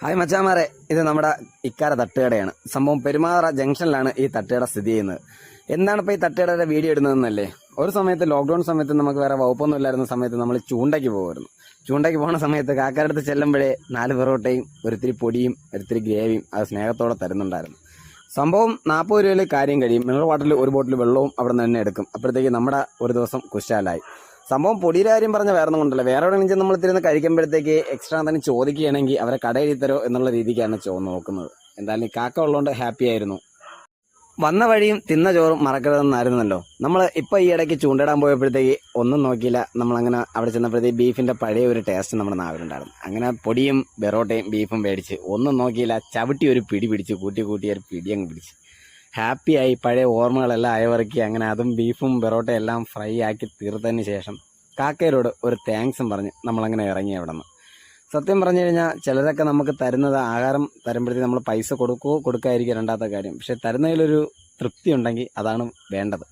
Hi മച്ചാമാരെ, ഇത് നമ്മുടെ ഇക്കാര തട്ടുകടയാണ്. സംഭവം പെരുമാറ ജംഗ്ഷനിലാണ് ഈ തട്ടുകട സ്ഥിതി ചെയ്യുന്നത്. എന്താണ് ഇപ്പോൾ ഈ തട്ടുകടയുടെ വീഡിയോ ഇടുന്നതെന്നല്ലേ, ഒരു സമയത്ത് ലോക്ക്ഡൌൺ സമയത്ത് നമുക്ക് വേറെ വകുപ്പൊന്നും ഇല്ലായിരുന്ന സമയത്ത് നമ്മൾ ചൂണ്ടയ്ക്ക് പോകുമായിരുന്നു. ചൂണ്ടയ്ക്ക് പോകുന്ന സമയത്ത് കാക്കാരടുത്ത് ചെല്ലുമ്പോഴേ 4 പൊറോട്ടയും ഒരിത്തിരി പൊടിയും ഒരിത്തിരി ഗ്രേവിയും അത് സ്നേഹത്തോടെ തരുന്നുണ്ടായിരുന്നു. സംഭവം 40 രൂപയിൽ കാര്യം കഴിയും. മിനറൽ വാട്ടറിൽ ഒരു ബോട്ടിൽ വെള്ളവും അവിടെ നിന്ന് തന്നെ എടുക്കും. അപ്പോഴത്തേക്ക് നമ്മുടെ ഒരു ദിവസം കുശാലായി. സംഭവം പൊടിയുടെ കാര്യം പറഞ്ഞ വേറെ ഒന്നും കൊണ്ടല്ല, വേറെ എവിടെയെങ്കിലും നമ്മൾ തിരുന്ന് കഴിക്കുമ്പോഴത്തേക്ക് എക്സ്ട്രാ തന്നെ ചോദിക്കുകയാണെങ്കിൽ അവരെ കടയിൽ തരോ എന്നുള്ള രീതിക്കാണ് നോക്കുന്നത്. എന്തായാലും ഈ കാക്ക ഉള്ളതുകൊണ്ട് ഹാപ്പി ആയിരുന്നു. വന്ന വഴിയും തിന്ന ചോറും മറക്കരുതെന്നായിരുന്നല്ലോ. നമ്മൾ ഇപ്പൊ ഈ ഇടയ്ക്ക് ചൂണ്ടിടാൻ പോയപ്പോഴത്തേക്ക് ഒന്നും നോക്കിയില്ല. നമ്മളങ്ങനെ അവിടെ ചെന്നപ്പോഴത്തേക്ക് ബീഫിന്റെ പഴയ ഒരു ടേസ്റ്റ് നമ്മുടെ നാവിലുണ്ടായിരുന്നു. അങ്ങനെ പൊടിയും ബെറോട്ടയും ബീഫും മേടിച്ച് ഒന്നും നോക്കിയില്ല, ചവിട്ടി ഒരു പിടി പിടിച്ച് കൂട്ടി ഒരു പിടി അങ്ങ് പിടിച്ച് ഹാപ്പിയായി. പഴയ ഓർമ്മകളെല്ലാം അയവിറക്കി അങ്ങനെ അതും ബീഫും ബെറോട്ടയും എല്ലാം ഫ്രൈ ആക്കി തീർത്തതിന് ശേഷം കാക്കയരോട് ഒരു താങ്ക്സും പറഞ്ഞ് നമ്മളങ്ങനെ ഇറങ്ങി അവിടെ നിന്ന്. സത്യം പറഞ്ഞു കഴിഞ്ഞാൽ ചിലരൊക്കെ നമുക്ക് തരുന്നത് ആഹാരം തരുമ്പോഴത്തേക്ക് നമ്മൾ പൈസ കൊടുക്കുകയോ കൊടുക്കാതിരിക്കുക രണ്ടാമത്തെ കാര്യം. പക്ഷെ തരുന്നതിലൊരു തൃപ്തി ഉണ്ടെങ്കിൽ അതാണ് വേണ്ടത്.